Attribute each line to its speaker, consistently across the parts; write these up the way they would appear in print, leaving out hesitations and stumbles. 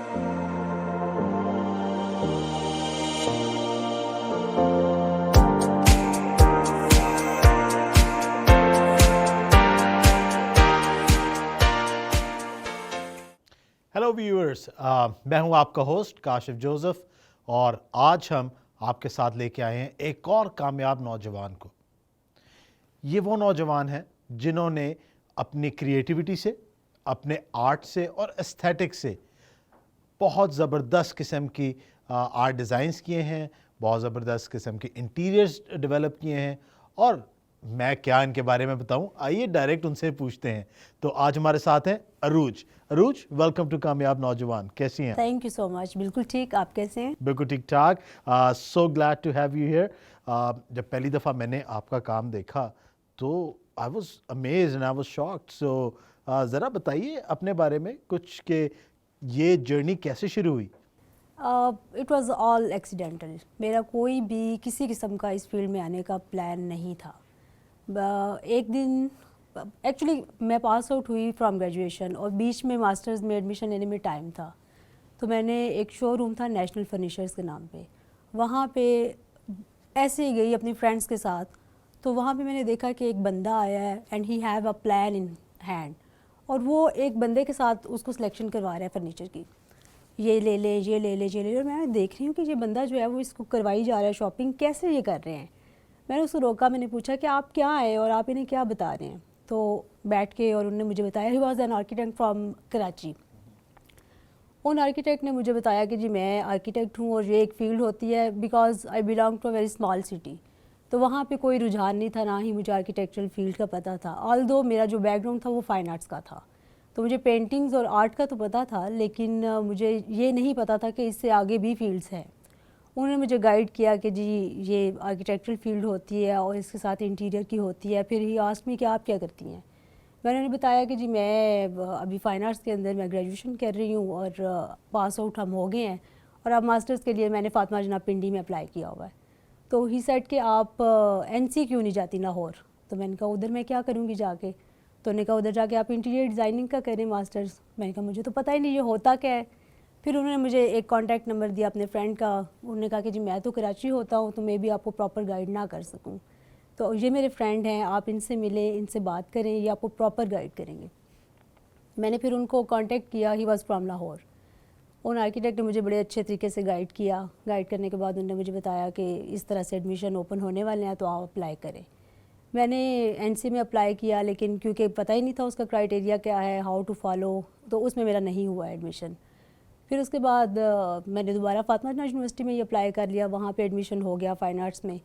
Speaker 1: Hello viewers, मैं हूं आपका होस्ट काशिफ जोसेफ और आज हम आपके साथ लेके आए हैं एक और कामयाब नौजवान को। ये वो नौजवान हैं जिन्होंने अपनी क्रिएटिविटी से, अपने आर्ट से और एस्थेटिक से बहुत ज़बरदस्त किस्म की आर्ट डिज़ाइंस किए हैं, बहुत ज़बरदस्त किस्म के इंटीरियर्स डेवलप किए हैं और मैं क्या इनके बारे में बताऊं, आइए डायरेक्ट उनसे पूछते हैं। तो आज हमारे साथ हैं अरूज। अरूज, वेलकम टू कामयाब नौजवान, कैसी हैं?
Speaker 2: Thank you so much. बिल्कुल ठीक, आप कैसे हैं?
Speaker 1: बिल्कुल ठीक ठाक। So glad to have you here. जब पहली दफ़ा मैंने आपका काम देखा तो I was amazed and I was shocked. So ज़रा बताइए अपने बारे में कुछ कि ये जर्नी कैसे शुरू हुई?
Speaker 2: It was all accidental. मेरा कोई भी किसी किस्म का इस फील्ड में आने का प्लान नहीं था। एक दिन एक्चुअली मैं पास आउट हुई फ्रॉम ग्रेजुएशन और बीच में मास्टर्स में एडमिशन लेने में टाइम था, तो मैंने एक शोरूम था नेशनल फर्नीचर्स के नाम पे, वहाँ पे ऐसे ही गई अपनी फ्रेंड्स के साथ। तो वहाँ पे मैंने देखा कि एक बंदा आया है and he have a plan in hand, और वो एक बंदे के साथ उसको सिलेक्शन करवा रहा है फर्नीचर की, ये ले ले ये ले ले ये ले ले। और मैं देख रही हूँ कि ये बंदा जो है वो इसको करवाई जा रहा है शॉपिंग, कैसे ये कर रहे हैं। मैंने उसको रोका, मैंने पूछा कि आप क्या आए और आप इन्हें क्या बता रहे हैं। तो बैठ के और उन्होंने मुझे बताया, he was an architect from Karachi. उन आर्किटेक्ट ने मुझे बताया कि जी मैं आर्किटेक्ट हूँ और ये एक फील्ड होती है, because I belong to a very small city. तो वहाँ पे कोई रुझान नहीं था, ना ही मुझे आर्किटेक्चरल फील्ड का पता था। ऑल्दो मेरा जो बैकग्राउंड था वो फाइन आर्ट्स का था, तो मुझे पेंटिंग्स और आर्ट का तो पता था, लेकिन मुझे ये नहीं पता था कि इससे आगे भी फील्ड्स हैं। उन्होंने मुझे गाइड किया कि जी ये आर्किटेक्चरल फील्ड होती है और इसके साथ इंटीरियर की होती है। फिर ही आस्क्ड मी कि आप क्या करती हैं। मैंने उन्हें बताया कि जी मैं अभी फाइन आर्ट्स के अंदर मैं ग्रेजुएशन कर रही हूँ और पास आउट हम हो गए हैं, और अब मास्टर्स के लिए मैंने फातिमा जनाब पिंडी में अप्लाई किया हुआ है। तो ही सेड कि आप एनसी क्यों नहीं जाती लाहौर। तो मैंने कहा उधर मैं क्या करूँगी जाके। तो उन्होंने कहा उधर जाके आप इंटीरियर डिज़ाइनिंग का करें मास्टर्स। मैंने कहा मुझे तो पता ही नहीं ये होता क्या है। फिर उन्होंने मुझे एक कॉन्टैक्ट नंबर दिया अपने फ्रेंड का। उन्होंने कहा कि जी मैं तो कराची होता हूँ, तो मैं भी आपको प्रॉपर गाइड ना कर सकूँ, तो ये मेरे फ्रेंड हैं, आप इनसे मिलें, इनसे बात करें, ये आपको प्रॉपर गाइड करेंगे। मैंने फिर उनको कांटेक्ट किया, ही वाज फ्रॉम लाहौर। उन आर्किटेक्ट ने मुझे बड़े अच्छे तरीके से गाइड किया। गाइड करने के बाद उन्होंने मुझे बताया कि इस तरह से एडमिशन ओपन होने वाले हैं, तो आप अप्लाई करें। मैंने एनसी में अप्लाई किया, लेकिन क्योंकि पता ही नहीं था उसका क्राइटेरिया क्या है, हाउ टू फॉलो, तो उसमें मेरा नहीं हुआ एडमिशन। फिर उसके बाद मैंने दोबारा फातिमा जनाब यूनिवर्सिटी में ही अप्लाई कर लिया, वहाँ पे एडमिशन हो गया फ़ाइन आर्ट्स में।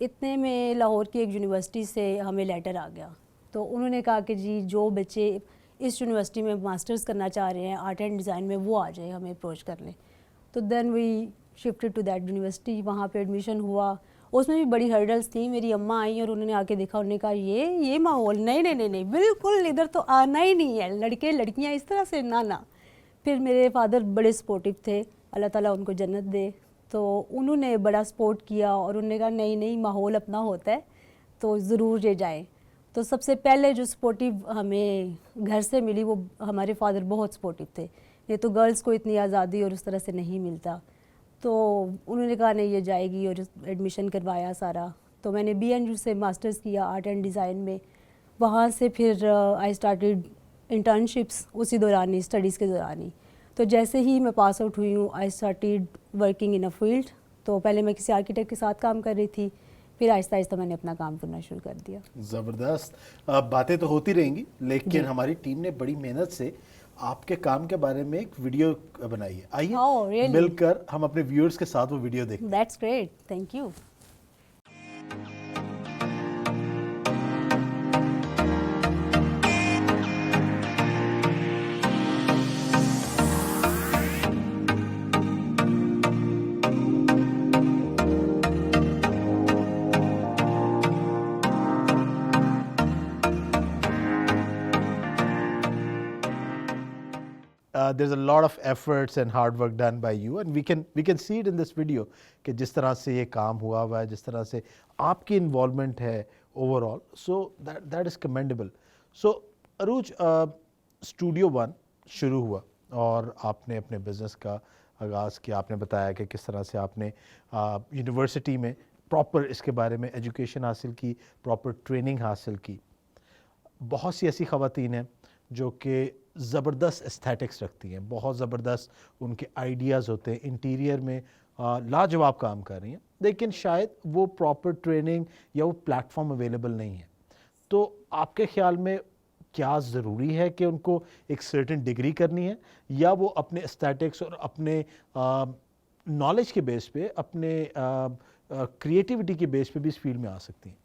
Speaker 2: इतने में लाहौर की एक यूनिवर्सिटी से हमें लेटर आ गया। तो उन्होंने कहा कि जी जो बच्चे इस यूनिवर्सिटी में मास्टर्स करना चाह रहे हैं आर्ट एंड डिज़ाइन में, वो आ जाए, हमें अप्रोच कर लें। तो then we shifted to that university, वहाँ पे एडमिशन हुआ। उसमें भी बड़ी हर्डल्स थी। मेरी अम्मा आई और उन्होंने आके देखा, उन्होंने कहा ये माहौल नहीं नहीं नहीं नहीं, बिल्कुल इधर तो आना ही नहीं है, लड़के लड़कियाँ इस तरह से ना। फिर मेरे फादर बड़े सपोर्टिव थे, अल्लाह ताला उनको जन्नत दे। तो उन्होंने बड़ा सपोर्ट किया और उन्होंने कहा नहीं नहीं माहौल अपना होता है, तो ज़रूर ये जाएँ। तो सबसे पहले जो सपोर्टिव हमें घर से मिली वो हमारे फादर बहुत सपोर्टिव थे। ये तो गर्ल्स को इतनी आज़ादी और उस तरह से नहीं मिलता। तो उन्होंने कहा नहीं ये जाएगी, और एडमिशन करवाया सारा। तो मैंने BNU से मास्टर्स किया आर्ट एंड डिज़ाइन में। वहाँ से फिर आई स्टार्टेड इंटर्नशिप्स उसी दौरान ही, स्टडीज़ के दौरान ही। तो जैसे ही मैं पास आउट हुई हूँ, I started working in a field. तो पहले मैं किसी आर्किटेक्ट के साथ काम कर रही थी, फिर आहिस्ता आहिस्ता मैंने अपना काम करना शुरू कर दिया।
Speaker 1: ज़बरदस्त। बातें तो होती रहेंगी, लेकिन हमारी टीम ने बड़ी मेहनत से आपके काम के बारे में एक वीडियो बनाई है। आइए
Speaker 2: really?
Speaker 1: मिलकर हम अपने व्यूअर्स के साथ वो वीडियो देखें।
Speaker 2: That's great, thank you.
Speaker 1: There's a lot of efforts and hard work done by you, and we can see it in this video कि जिस तरह से ये काम हुआ हुआ है, जिस तरह से आपकी इन्वॉल्वमेंट है overall, so that is commendable. So Arooj, studio 1 शुरू हुआ, और आपने अपने बिज़नेस का आगाज़ किया। आपने बताया कि किस तरह से आपने यूनिवर्सिटी में प्रॉपर इसके बारे में एजुकेशन हासिल की, प्रॉपर ट्रेनिंग हासिल की। बहुत सी ऐसी ख़वातीन हैं जो कि ज़बरदस्त एस्थेटिक्स रखती हैं, बहुत ज़बरदस्त उनके आइडियाज़ होते हैं, इंटीरियर में लाजवाब काम कर रही हैं, लेकिन शायद वो प्रॉपर ट्रेनिंग या वो प्लेटफॉर्म अवेलेबल नहीं है। तो आपके ख़्याल में क्या ज़रूरी है कि उनको एक सर्टेन डिग्री करनी है, या वो अपने एस्थेटिक्स और अपने नॉलेज के बेस पे, अपने क्रिएटिविटी के बेस पे भी इस फील्ड में आ सकती हैं?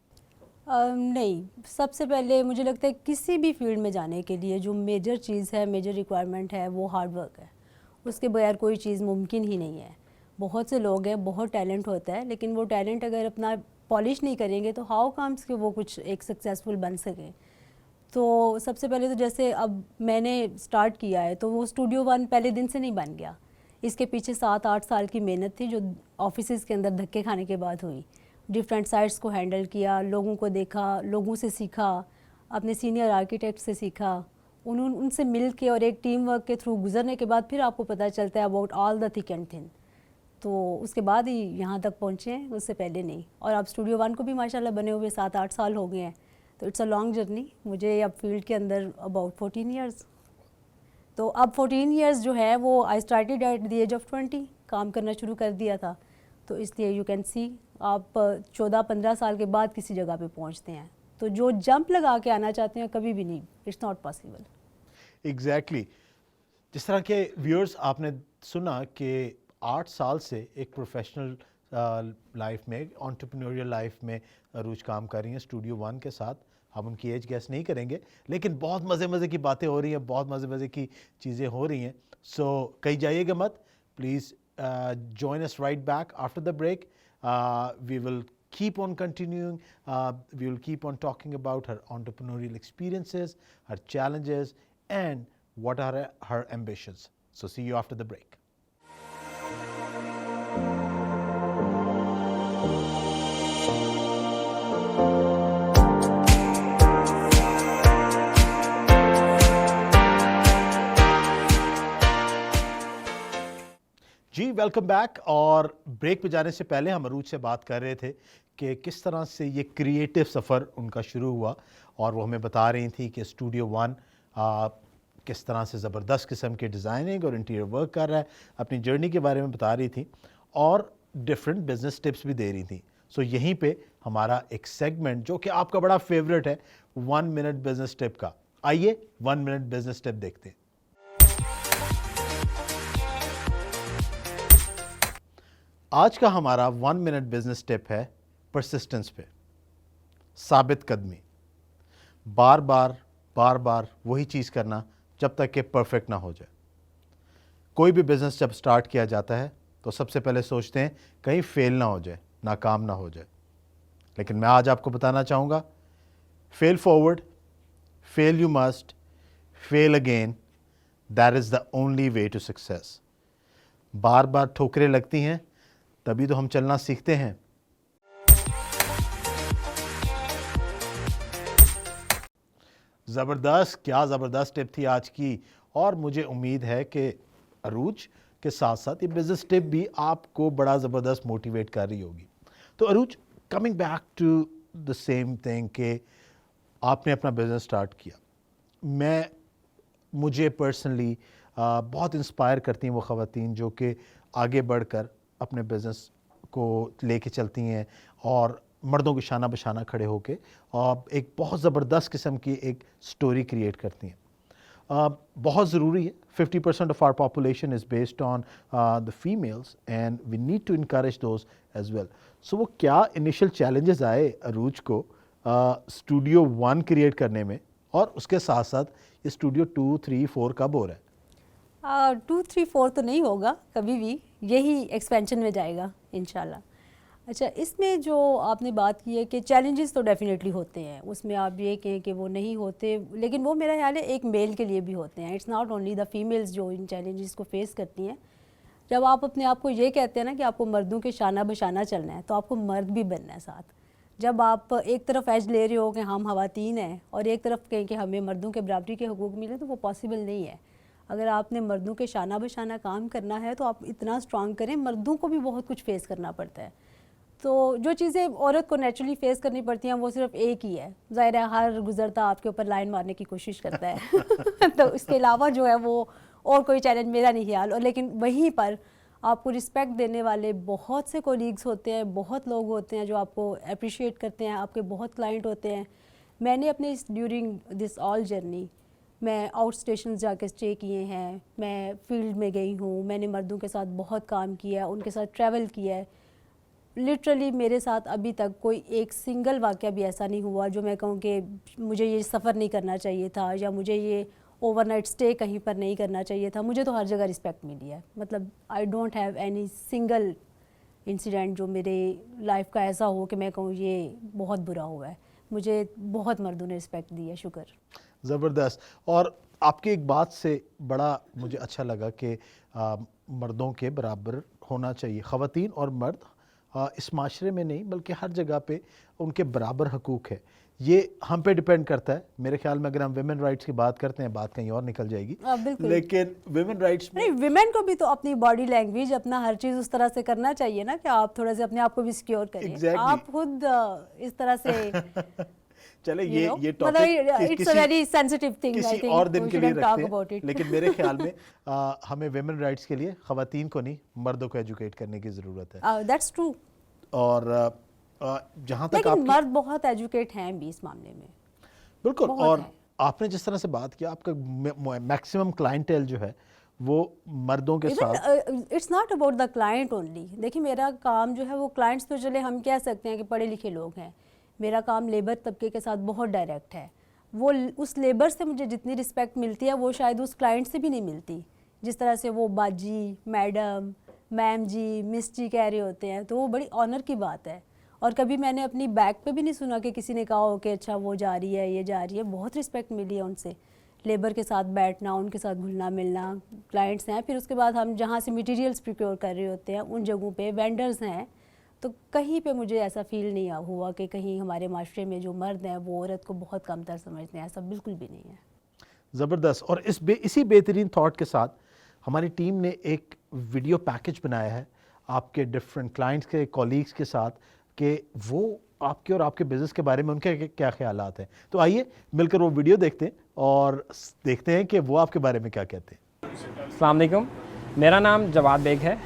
Speaker 2: नहीं, सबसे पहले मुझे लगता है किसी भी फील्ड में जाने के लिए जो मेजर चीज़ है, मेजर रिक्वायरमेंट है, वो हार्ड वर्क है। उसके बगैर कोई चीज़ मुमकिन ही नहीं है। बहुत से लोग हैं, बहुत टैलेंट होता है, लेकिन वो टैलेंट अगर अपना पॉलिश नहीं करेंगे तो हाउ कम्स कि वो कुछ एक सक्सेसफुल बन सकें। तो सबसे पहले तो जैसे अब मैंने स्टार्ट किया है तो वो स्टूडियो वन पहले दिन से नहीं बन गया। इसके पीछे 7-8 साल की मेहनत थी जो ऑफिसेज़ के अंदर धक्के खाने के बाद हुई। डिफरेंट साइट्स को हैंडल किया, लोगों को देखा, लोगों से सीखा, अपने सीनियर आर्किटेक्ट से सीखा, उनसे मिल के और एक टीम वर्क के थ्रू गुजरने के बाद फिर आपको पता चलता है about all the thick and thin. तो उसके बाद ही यहाँ तक पहुँचे हैं, उससे पहले नहीं। और अब स्टूडियो वन को भी माशाल्लाह बने हुए 7-8 साल हो गए हैं। तो इट्स अ लॉन्ग जर्नी। मुझे अब फील्ड के अंदर अबाउट 14 ईयर्स। तो अब 14 ईयर्स जो है वो I started at the age of 20 काम करना शुरू कर दिया था। तो इसलिए यू कैन सी आप 14-15 साल के बाद किसी जगह पे पहुंचते हैं। तो जो जंप लगा के आना चाहते हैं कभी भी नहीं, इट्स नॉट पॉसिबल।
Speaker 1: एग्जैक्टली जिस तरह के व्यूअर्स आपने सुना कि 8 साल से एक प्रोफेशनल लाइफ में, एंटरप्रेन्योरियल लाइफ में अरूज काम कर रही हैं स्टूडियो वन के साथ। हम उनकी एज गेस नहीं करेंगे, लेकिन बहुत मज़े की बातें हो रही हैं, बहुत मज़े की चीज़ें हो रही हैं। सो कहीं जाइएगा मत, please join us right back after the break. We will keep on continuing. We will keep on talking about her entrepreneurial experiences, her challenges, and what are her ambitions. So see you after the break. जी welcome back. और break पे जाने से पहले हम अरूज से बात कर रहे थे कि किस तरह से ये क्रिएटिव सफ़र उनका शुरू हुआ, और वो हमें बता रही थी कि स्टूडियो वन किस तरह से ज़बरदस्त किस्म के डिज़ाइनिंग और इंटीरियर वर्क कर रहा है, अपनी जर्नी के बारे में बता रही थी और डिफरेंट बिजनेस टिप्स भी दे रही थी। सो यहीं पे हमारा एक सेगमेंट जो कि आपका बड़ा फेवरेट है, 1 मिनट बिजनेस टिप का। आइए 1 मिनट बिजनेस टिप देखते हैं। आज का हमारा 1 मिनट बिजनेस टिप है परसिस्टेंस पे, साबित कदमी। बार बार वही चीज़ करना जब तक कि परफेक्ट ना हो जाए। कोई भी बिज़नेस जब स्टार्ट किया जाता है तो सबसे पहले सोचते हैं कहीं फेल ना हो जाए, नाकाम ना हो जाए। लेकिन मैं आज आपको बताना चाहूँगा, fail forward, fail you must, fail again, that is the only way to success. बार बार ठोकरें लगती हैं तभी तो हम चलना सीखते हैं। ज़बरदस्त, क्या ज़बरदस्त टिप थी आज की। और मुझे उम्मीद है कि अरूज के साथ साथ ये बिजनेस टिप भी आपको बड़ा ज़बरदस्त मोटिवेट कर रही होगी। तो Arooj, coming back to the same thing कि आपने अपना बिजनेस स्टार्ट किया। मुझे पर्सनली बहुत इंस्पायर करती हैं वो ख़वातीन जो कि आगे बढ़कर अपने बिज़नेस को लेके चलती हैं और मर्दों के शाना बशाना खड़े होके और एक बहुत ज़बरदस्त किस्म की एक स्टोरी क्रिएट करती हैं। बहुत ज़रूरी है, 50% of our population is based on the females and we need to encourage those as well. So वो क्या इनिशियल चैलेंजेस आए अरूज को स्टूडियो वन क्रिएट करने में, और उसके साथ साथ ये स्टूडियो 2, 3, 4 कब हो रहा है?
Speaker 2: 2, 3, 4 तो नहीं होगा कभी भी, यही एक्सपेंशन में जाएगा इंशाल्लाह। अच्छा, इसमें जो आपने बात की है कि चैलेंजेस तो डेफिनेटली होते हैं, उसमें आप ये कहें कि वो नहीं होते, लेकिन वो मेरा ख्याल है एक मेल के लिए भी होते हैं। It's not only the females जो इन चैलेंजेस को फेस करती हैं। जब आप अपने आप को ये कहते हैं ना कि आपको मर्दों के शाना बशाना चलना है, तो आपको मर्द भी बनना है साथ। जब आप एक तरफ एज ले रहे हो कि हम ख़वातीन हैं और एक तरफ कहें कि हमें मर्दों के बराबरी के हकूक़ मिले, तो वो पॉसिबल नहीं है। अगर आपने मर्दों के शाना बशाना काम करना है तो आप इतना स्ट्रांग करें, मर्दों को भी बहुत कुछ फेस करना पड़ता है। तो जो चीज़ें औरत को नेचुरली फेस करनी पड़ती हैं वो सिर्फ एक ही है, ज़ाहिर है हर गुजरता आपके ऊपर लाइन मारने की कोशिश करता है तो इसके अलावा जो है वो और कोई चैलेंज मेरा नहीं ख्याल। और लेकिन वहीं पर आपको रिस्पेक्ट देने वाले बहुत से कोलीग्स होते हैं, बहुत लोग होते हैं जो आपको अप्रिशिएट करते हैं, आपके बहुत क्लाइंट होते हैं। मैंने अपने ड्यूरिंग दिस ऑल जर्नी मैं आउट स्टेशन जाके स्टे किए हैं, मैं फील्ड में गई हूँ, मैंने मर्दों के साथ बहुत काम किया है, उनके साथ ट्रैवल किया है। लिटरली मेरे साथ अभी तक कोई एक सिंगल वाक़या भी ऐसा नहीं हुआ जो मैं कहूँ कि मुझे ये सफ़र नहीं करना चाहिए था या मुझे ये ओवरनाइट स्टे कहीं पर नहीं करना चाहिए था। मुझे तो हर जगह रिस्पेक्ट मिली है। मतलब I don't have any single incident जो मेरे लाइफ का ऐसा हो कि मैं कहूँ ये बहुत बुरा हुआ है। मुझे बहुत मर्दों ने रिस्पेक्ट दी है, शुक्र।
Speaker 1: ज़बरदस्त। और आपकी एक बात से बड़ा मुझे अच्छा लगा कि मर्दों के बराबर होना चाहिए। ख़वातीन और मर्द इस माशरे में नहीं बल्कि हर जगह पे उनके बराबर हकूक़ है। ये हम पे डिपेंड करता है। मेरे ख्याल में अगर हम विमेन राइट्स की बात करते हैं बात कहीं और निकल जाएगी, लेकिन विमेन राइट्स में
Speaker 2: विमेन को भी तो अपनी बॉडी लैंग्वेज, अपना हर चीज़ उस तरह से करना चाहिए ना कि आप थोड़ा से अपने आप को भी सिक्योर करें।
Speaker 1: Exactly.
Speaker 2: आप खुद इस तरह से
Speaker 1: चले ये
Speaker 2: मतलब
Speaker 1: topic
Speaker 2: it's a very sensitive thing, I think
Speaker 1: और दिन के लिए रखते हैं।
Speaker 2: it.
Speaker 1: लेकिन मेरे ख्याल में हमें विमेन राइट्स के लिए ख़वातीन को नहीं मर्दों को एजुकेट करने की ज़रूरत है।
Speaker 2: That's true.
Speaker 1: और जहाँ तक
Speaker 2: लेकिन मर्द बहुत एजुकेट हैं भी इस मामले में,
Speaker 1: बिल्कुल।
Speaker 2: बहुत
Speaker 1: और
Speaker 2: है।
Speaker 1: आपने जिस तरह से बात किया, आपका मैक्सिमम क्लाइंटेल जो है वो मर्दों के साथ।
Speaker 2: It's not about the client only. देखिए मेरा काम जो है वो क्लाइंट्स तो चले हम कह सकते हैं कि पढ़े लिखे लोग हैं, मेरा काम लेबर तबके के साथ बहुत डायरेक्ट है। वो उस लेबर से मुझे जितनी रिस्पेक्ट मिलती है वो शायद उस क्लाइंट से भी नहीं मिलती। जिस तरह से वो बाजी, मैडम, मैम जी, मिस जी कह रहे होते हैं, तो वो बड़ी ऑनर की बात है। और कभी मैंने अपनी बैक पे भी नहीं सुना कि किसी ने कहा हो कि अच्छा वो जा रही है, ये जा रही है। बहुत रिस्पेक्ट मिली है उनसे। लेबर के साथ बैठना, उनके साथ घुलना मिलना, क्लाइंट्स हैं, फिर उसके बाद हम जहाँ से मटेरियल्स प्रिपेयर कर रहे होते हैं उन जगहों पे वेंडर्स हैं, तो कहीं पे मुझे ऐसा फील नहीं हुआ कि कहीं हमारे माशरे में जो मर्द हैं वो औरत को बहुत कमतर समझते हैं। ऐसा बिल्कुल भी नहीं है।
Speaker 1: ज़बरदस्त। और इसी बेहतरीन थॉट के साथ हमारी टीम ने एक वीडियो पैकेज बनाया है आपके डिफरेंट क्लाइंट्स के, कॉलीग्स के साथ, कि वो आपके और आपके बिज़नेस के बारे में उनके क्या ख्यालात हैं। तो आइए मिलकर वो वीडियो देखते हैं और देखते हैं कि वो आपके बारे में क्या कहते हैं।
Speaker 3: अस्सलाम वालेकुम, मेरा नाम जवाद बेग है।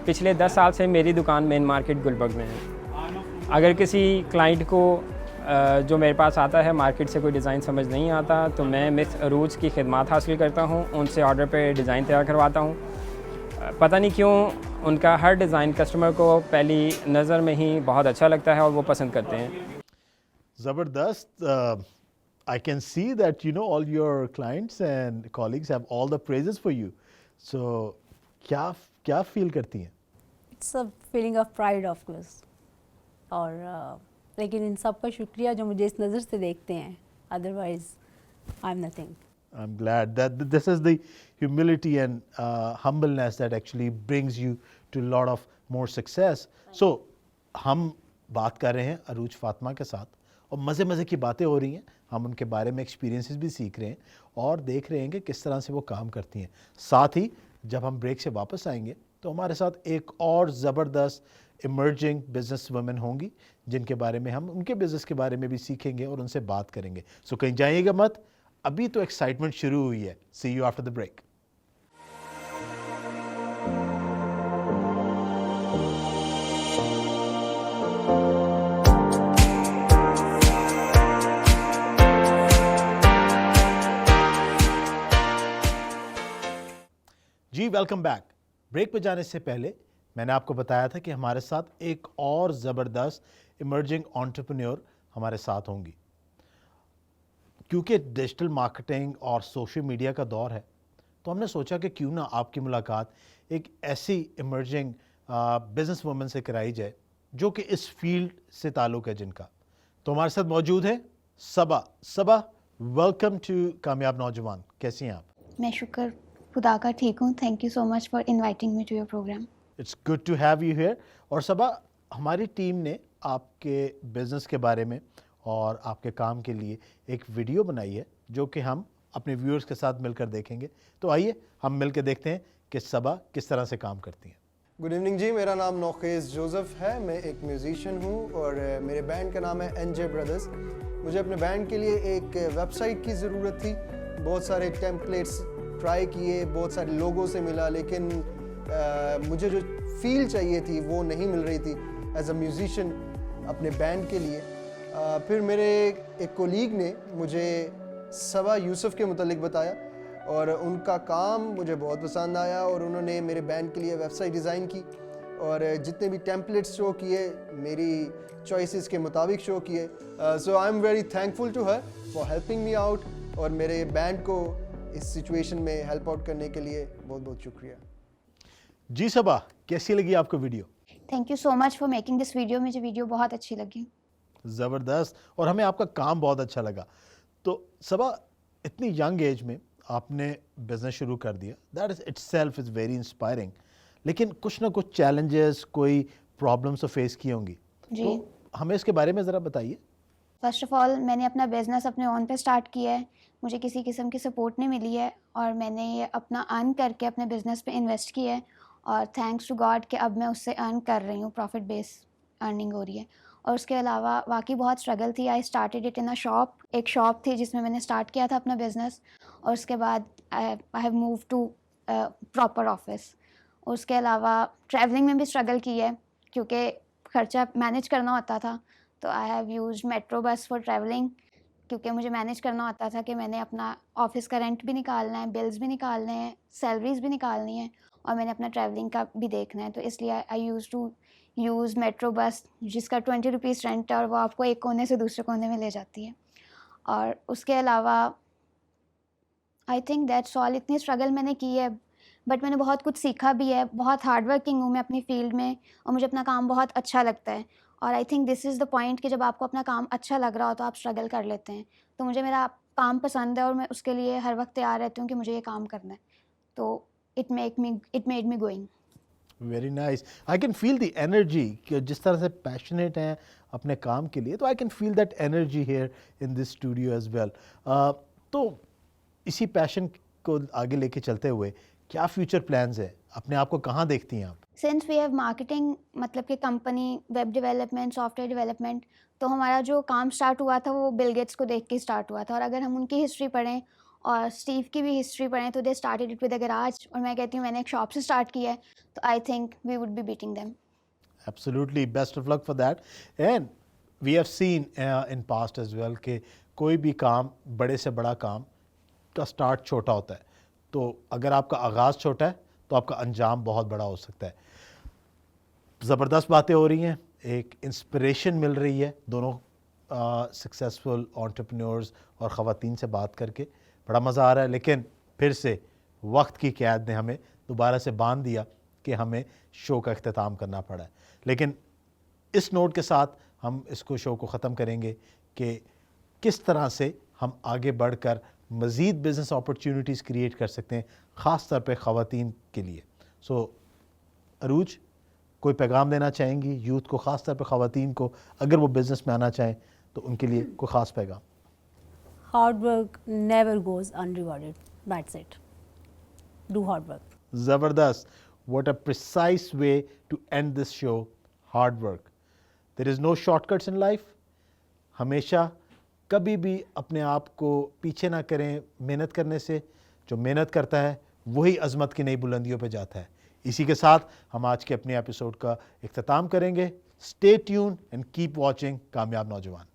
Speaker 3: पिछले 10 साल से मेरी दुकान मेन मार्केट गुलबर्ग में है। अगर किसी क्लाइंट को जो मेरे पास आता है मार्केट से कोई डिज़ाइन समझ नहीं आता तो मैं मिस अरूज की खिदमत हासिल करता हूँ, उनसे ऑर्डर पे डिज़ाइन तैयार करवाता हूँ। पता नहीं क्यों उनका हर डिज़ाइन कस्टमर को पहली नज़र में ही बहुत अच्छा लगता है और वो पसंद करते हैं।
Speaker 1: ज़बरदस्त। I can see that all your clients and colleagues have all the praises for you. So क्या फील करती हैं?
Speaker 2: It's a feeling of pride of course. और लेकिन इन सब का शुक्रिया जो मुझे इस नज़र से देखते हैं, otherwise I am nothing.
Speaker 1: I'm glad that this is the humility and humbleness that actually brings you to a lot of more success. So हम बात कर रहे हैं अरूज फातिमा के साथ और मज़े की बातें हो रही हैं। हम उनके बारे में एक्सपीरियंसेस भी सीख रहे हैं और देख रहे हैं कि किस तरह से वो काम करती हैं। साथ ही जब हम ब्रेक से वापस आएंगे तो हमारे साथ एक और ज़बरदस्त इमर्जिंग बिजनेस वुमेन होंगी जिनके बारे में हम उनके बिज़नेस के बारे में भी सीखेंगे और उनसे बात करेंगे। सो कहीं जाइएगा मत, अभी तो एक्साइटमेंट शुरू हुई है। See you after the break. जी वेलकम बैक। ब्रेक पे जाने से पहले मैंने आपको बताया था कि हमारे साथ एक और ज़बरदस्त इमर्जिंग एंटरप्रेन्योर हमारे साथ होंगी। क्योंकि डिजिटल मार्केटिंग और सोशल मीडिया का दौर है तो हमने सोचा कि क्यों ना आपकी मुलाकात एक ऐसी इमर्जिंग बिजनेस वुमन से कराई जाए जो कि इस फील्ड से ताल्लुक़ है जिनका। तो हमारे साथ मौजूद है सबा। सबा, वेलकम टू कामयाब नौजवान। कैसी हैं आप?
Speaker 4: मैं शुक्र खुदा का ठीक हूँ। Thank you so much for inviting me to your program.
Speaker 1: It's good to have you here. और सबा, हमारी टीम ने आपके बिज़नेस के बारे में और आपके काम के लिए एक वीडियो बनाई है जो कि हम अपने व्यूअर्स के साथ मिलकर देखेंगे। तो आइए हम मिलकर देखते हैं कि सबा किस तरह से काम करती हैं।
Speaker 5: गुड इवनिंग जी, मेरा नाम नौखेज़ जोसेफ है। मैं एक म्यूज़िशियन हूँ और मेरे बैंड का नाम है एनजे ब्रदर्स। मुझे अपने बैंड के लिए एक वेबसाइट की ज़रूरत थी। बहुत सारे टेम्पलेट्स ट्राई किए, बहुत सारे लोगों से मिला, लेकिन मुझे जो फील चाहिए थी वो नहीं मिल रही थी एज अ म्यूज़िशियन अपने बैंड के लिए। फिर मेरे एक कोलीग ने मुझे सबा यूसुफ के मुतालिक बताया और उनका काम मुझे बहुत पसंद आया और उन्होंने मेरे बैंड के लिए वेबसाइट डिज़ाइन की और जितने भी टेम्पलेट्स शो किए मेरी चॉइसेस के मुताबिक शो किए। So I am very thankful to her for helping me out और मेरे बैंड को इस सिचुएशन में हेल्प आउट करने के लिए बहुत बहुत शुक्रिया।
Speaker 1: जी सबा, कैसी लगी आपको video?
Speaker 4: Thank you so much for making this video. मुझे वीडियो बहुत अच्छी लगी।
Speaker 1: ज़बरदस्त, और हमें आपका काम बहुत अच्छा लगा। तो सबा, इतनी यंग एज में आपने बिज़नेस शुरू कर दिया, that is itself is very inspiring. लेकिन कुछ ना कुछ चैलेंजेस, कोई प्रॉब्लम्स तो फेस की होंगी, तो हमें इसके बारे में ज़रा बताइए।
Speaker 4: फर्स्ट ऑफ ऑल, मैंने अपना बिज़नेस अपने ओन पे स्टार्ट किया है। मुझे किसी किस्म की सपोर्ट नहीं मिली है और मैंने ये अपना अर्न करके अपने बिज़नेस पे इन्वेस्ट किया है और थैंक्स टू गॉड कि अब मैं उससे अर्न कर रही हूँ, प्रॉफिट बेस अर्निंग हो रही है। और उसके अलावा वाकई बहुत स्ट्रगल थी। I started it in a shop. एक शॉप थी जिसमें मैंने स्टार्ट किया था अपना बिज़नेस और उसके बाद I have move to proper office. उसके अलावा ट्रैवलिंग में भी स्ट्रगल की है क्योंकि खर्चा मैनेज करना होता था। तो I have used metro bus for travelling क्योंकि मुझे मैनेज करना होता था कि मैंने अपना ऑफिस का रेंट भी निकालना है, बिल्स भी निकालने हैं, सैलरीज भी निकालनी है और मैंने अपना ट्रैवलिंग का भी देखना है। तो इसलिए I use to use metro bus जिसका 20 रुपीज़ रेंट है और वो आपको एक कोने से दूसरे कोने में ले जाती है। और उसके अलावा आई थिंक दैट्स ऑल। इतनी स्ट्रगल मैंने की है बट मैंने बहुत कुछ सीखा भी है। बहुत हार्ड वर्किंग हूँ मैं अपनी फील्ड में और मुझे अपना काम बहुत अच्छा लगता है। और I think this is the point कि जब आपको अपना काम अच्छा लग रहा हो तो आप स्ट्रगल कर लेते हैं। तो मुझे मेरा काम पसंद है और मैं उसके लिए हर वक्त तैयार रहती हूँ कि मुझे ये काम करना है। तो it made me going.
Speaker 1: Very nice. I can feel the energy कि जिस तरह से पैशनेट हैं अपने काम के लिए, तो I can feel that energy here in this studio as well. तो इसी पैशन को आगे लेके चलते हुए क्या फ्यूचर प्लान्स है? अपने आप को कहाँ देखती हैं आप?
Speaker 4: सिंस वी हैव मार्केटिंग, मतलब कि company, web development, software development, तो हमारा जो काम स्टार्ट हुआ था वो बिल गेट्स को देख के स्टार्ट हुआ था। और अगर हम उनकी हिस्ट्री पढ़ें और स्टीव की भी हिस्ट्री पढ़ें तो they started it with a garage और मैं कहती हूँ मैंने एक शॉप से स्टार्ट किया है। तो I think we would be beating them.
Speaker 1: Absolutely, best of luck for that. And we have seen in past as well कि कोई भी काम, बड़े से बड़ा काम का स्टार्ट छोटा होता है। तो अगर आपका आगाज़ छोटा है तो आपका अंजाम बहुत बड़ा हो सकता है। ज़बरदस्त बातें हो रही हैं, एक इंस्पिरेशन मिल रही है दोनों सक्सेसफुल एंटरप्रेन्योर्स और ख़वातीन से बात करके बड़ा मज़ा आ रहा है। लेकिन फिर से वक्त की क़ैद ने हमें दोबारा से बांध दिया कि हमें शो का इख्तिताम करना पड़ा है। लेकिन इस नोट के साथ हम इसको शो को ख़त्म करेंगे कि किस तरह से हम आगे बढ़कर मज़ीद बिज़नेस अपॉर्चुनिटीज़ क्रिएट कर सकते हैं, ख़ास तौर पे ख़वातीन के लिए। सो अरूज, कोई पैगाम देना चाहेंगी यूथ को, ख़ास तौर पे ख़वातीन को, अगर वो बिज़नेस में आना चाहें तो उनके लिए कोई ख़ास पैगाम?
Speaker 2: Hard work never goes unrewarded. That's it. Do hard work.
Speaker 1: ज़बरदस्त. What a precise way to end this show. Hard work. There is no shortcuts in life. हमेशा कभी भी अपने आप को पीछे ना करें मेहनत करने से। जो मेहनत करता है वही अज़मत की नई बुलंदियों पे जाता है। इसी के साथ हम आज के अपने एपिसोड का इख्तिताम करेंगे। Stay tune and keep watching कामयाब नौजवान।